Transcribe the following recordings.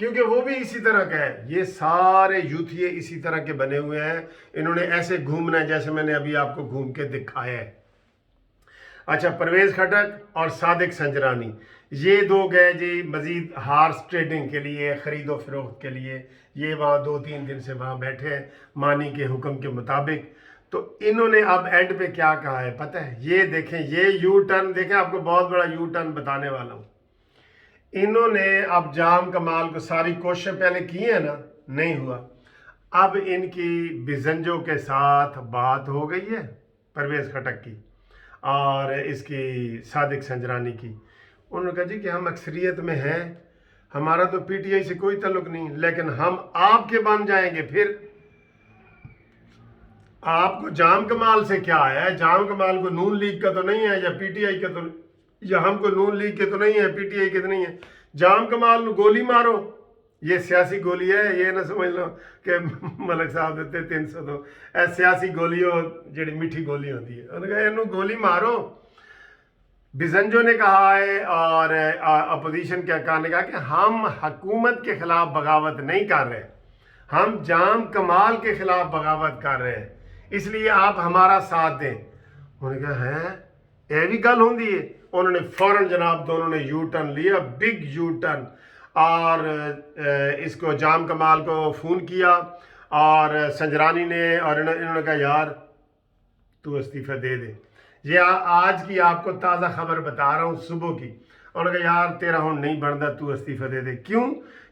کیونکہ وہ بھی اسی طرح کا ہے. یہ سارے یوتھیے اسی طرح کے بنے ہوئے ہیں. انہوں نے ایسے گھومنا ہے جیسے میں نے ابھی آپ کو گھوم کے دکھایا ہے. اچھا، پرویز خٹک اور صادق سنجرانی یہ دو گئے جی مزید ہارس ٹریڈنگ کے لیے، خرید و فروخت کے لیے. یہ وہاں 2-3 دن سے وہاں بیٹھے ہیں مانی کے حکم کے مطابق. تو انہوں نے اب اینڈ پہ کیا کہا ہے پتہ ہے؟ یہ دیکھیں، یہ یو ٹرن دیکھیں، آپ کو بہت بڑا یو ٹرن بتانے والا ہوں. انہوں نے اب جام کمال کو ساری کوششیں پہلے کی ہیں نا، نہیں ہوا. اب ان کی بزنجو کے ساتھ بات ہو گئی ہے، پرویز خٹک کی اور اس کی صادق سنجرانی کی. انہوں نے کہا جی کہ ہم اکثریت میں ہیں، ہمارا تو پی ٹی آئی سے کوئی تعلق نہیں، لیکن ہم آپ کے بن جائیں گے. پھر آپ کو جام کمال سے کیا ہے؟ جام کمال کو نون لیگ کا تو نہیں ہے، یا پی ٹی آئی کا تو، یا ہم کو نون لیگ کے تو نہیں ہے، پی ٹی آئی کے تو نہیں ہے. جام کمال نو گولی مارو. یہ سیاسی گولی ہے، یہ نہ سمجھ لو کہ ملک صاحب دیتے 300 تو اے سیاسی گولی ہو جڑی میٹھی گولی ہوتی ہے. انہوں نے کہا انہوں گولی مارو. بزنجو نے کہا ہے اور اپوزیشن کے ارکان نے کہا کہ ہم حکومت کے خلاف بغاوت نہیں کر رہے، ہم جام کمال کے خلاف بغاوت کر رہے ہیں، اس لیے آپ ہمارا ساتھ دیں. انہوں نے کہا ہے یہ بھی گل ہوں ہے. انہوں نے فوراً جناب دونوں نے یو ٹرن لیا، بگ یو ٹرن، اور اس کو جام کمال کو فون کیا اور سنجرانی نے، اور انہوں نے کہا یار تو استعفیٰ دے دے. یہ آج کی آپ کو تازہ خبر بتا رہا ہوں صبح کی. انہوں نے کہا یار تیرا ہوں نہیں بنتا، تو استعفیٰ دے دے. کیوں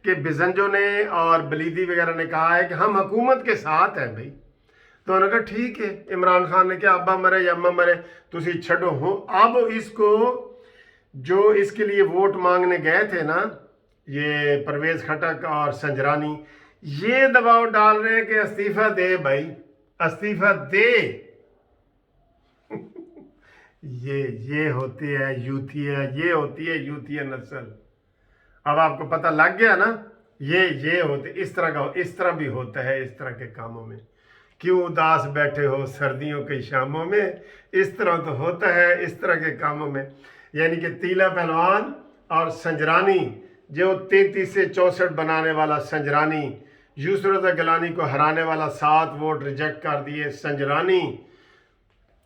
کہ بزنجو نے اور بلیدی وغیرہ نے کہا ہے کہ ہم حکومت کے ساتھ ہیں بھائی. تو انہوں نے کہا ٹھیک ہے. عمران خان نے کہا ابا مرے یا اماں مرے تسی چھڑو ہو. اب اس کو جو اس کے لیے ووٹ مانگنے گئے تھے نا، یہ پرویز خٹک اور سنجرانی، یہ دباؤ ڈال رہے ہیں کہ استعفیٰ دے بھائی، استعفیٰ دے. یہ ہوتی ہے یوتھیہ، یہ ہوتی ہے یوتھیہ نسل. اب آپ کو پتہ لگ گیا نا، یہ ہوتے اس طرح کا، اس طرح بھی ہوتا ہے. اس طرح کے کاموں میں کیوں اداس بیٹھے ہو سردیوں کی شاموں میں؟ اس طرح تو ہوتا ہے اس طرح کے کاموں میں. یعنی کہ تیلا پہلوان اور سنجرانی، جو 33 سے 64 بنانے والا سنجرانی، یوسف رضا گیلانی کو ہرانے والا 7 ووٹ ریجیکٹ کر دیے سنجرانی.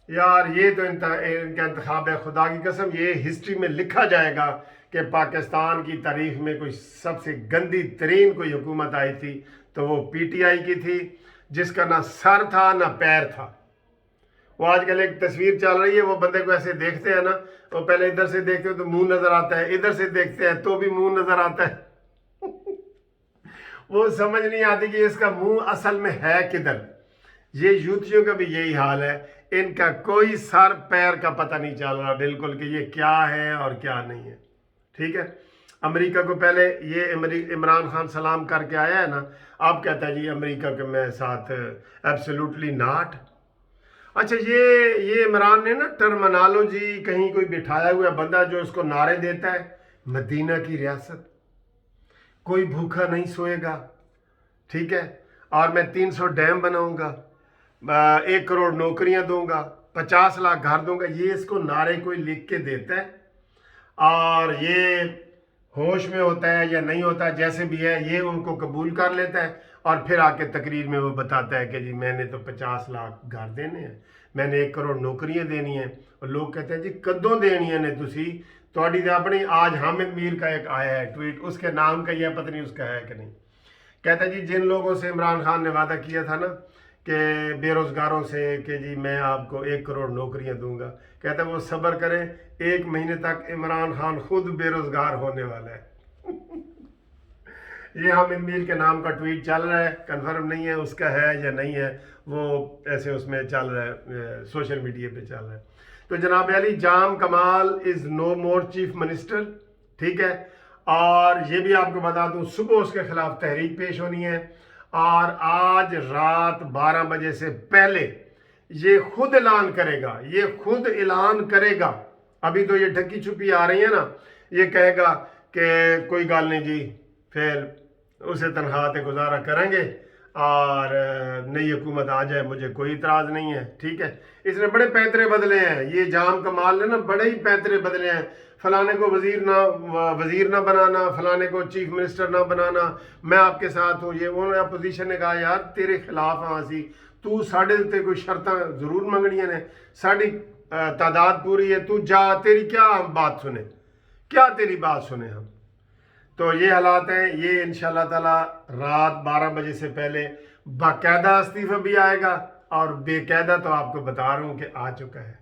یار یہ تو ان کا انتخاب ہے. خدا کی قسم یہ ہسٹری میں لکھا جائے گا کہ پاکستان کی تاریخ میں کوئی سب سے گندی ترین کوئی حکومت آئی تھی تو وہ پی ٹی آئی کی تھی، جس کا نہ سر تھا نہ پیر تھا. وہ آج کل ایک تصویر چل رہی ہے، وہ بندے کو ایسے دیکھتے ہیں نا، وہ پہلے ادھر سے دیکھتے ہیں تو منہ نظر آتا ہے، ادھر سے دیکھتے ہیں تو بھی منہ نظر آتا ہے. وہ سمجھ نہیں آتی کہ اس کا منہ اصل میں ہے کدھر. یہ یوتھیوں کا بھی یہی حال ہے، ان کا کوئی سر پیر کا پتہ نہیں چل رہا بالکل کہ یہ کیا ہے اور کیا نہیں ہے. ٹھیک ہے. امریکہ کو پہلے یہ عمران خان سلام کر کے آیا ہے نا، اب کہتا ہے جی امریکہ کے میں ساتھ ایبسولوٹلی ناٹ. اچھا یہ عمران نے نا ٹرمنالوجی کہیں کوئی بٹھایا ہوا بندہ جو اس کو نعرے دیتا ہے، مدینہ کی ریاست، کوئی بھوکا نہیں سوئے گا، ٹھیک ہے، اور میں 300 ڈیم بناؤں گا، 1 کروڑ نوکریاں دوں گا، 50 لاکھ گھر دوں گا. یہ اس کو نعرے کوئی لکھ کے دیتا ہے اور یہ ہوش میں ہوتا ہے یا نہیں ہوتا، جیسے بھی ہے یہ ان کو قبول کر لیتا ہے اور پھر آ کے تقریر میں وہ بتاتا ہے کہ جی میں نے تو 50 لاکھ گھر دینے ہیں، میں نے 1 کروڑ نوکریاں دینی ہیں. اور لوگ کہتے ہیں جی کدوں دینی نے تسی تھوڑی تو اپنی. آج حامد میر کا ایک آیا ہے ٹویٹ، اس کے نام کا یہ پتہ نہیں اس کا ہے کہ نہیں. کہتا ہے جی جن لوگوں سے عمران خان نے وعدہ کیا تھا نا کہ بے روزگاروں سے کہ جی میں آپ کو 1 کروڑ نوکریاں دوں گا، کہتا ہے وہ صبر کریں 1 مہینے تک عمران خان خود بے روزگار ہونے والا ہے. یہ حامد میر کے نام کا ٹویٹ چل رہا ہے، کنفرم نہیں ہے اس کا ہے یا نہیں ہے، وہ ایسے اس میں چل رہا ہے، سوشل میڈیا پہ چل رہا ہے. تو جناب علی جام کمال از نو مور چیف منسٹر. ٹھیک ہے. اور یہ بھی آپ کو بتا دوں صبح اس کے خلاف تحریک پیش ہونی ہے، اور آج رات 12 بجے سے پہلے یہ خود اعلان کرے گا، یہ خود اعلان کرے گا. ابھی تو یہ ڈھکی چھپی آ رہی ہے نا، یہ کہے گا کہ کوئی گل نہیں جی پھر اسے تنخواہ تے گزارا کریں گے اور نئی حکومت آ جائے مجھے کوئی اعتراض نہیں ہے. ٹھیک ہے. اس نے بڑے پینترے بدلے ہیں، یہ جام کمال نے نا بڑے ہی پینترے بدلے ہیں. فلانے کو وزیر نہ بنانا، فلانے کو چیف منسٹر نہ بنانا، میں آپ کے ساتھ ہوں. یہ انہوں نے اپوزیشن نے کہا یار تیرے خلاف ہاں سی، تو ساڑھے تے کوئی شرطاں ضرور منگنیاں نے، ساڑھی تعداد پوری ہے، تو جا، تیری کیا ہم بات سنیں، کیا تیری بات سنیں ہم. تو یہ حالات ہیں. یہ انشاءاللہ تعالی رات 12 بجے سے پہلے باقاعدہ استعفیٰ بھی آئے گا، اور بے قاعدہ تو آپ کو بتا رہا ہوں کہ آ چکا ہے.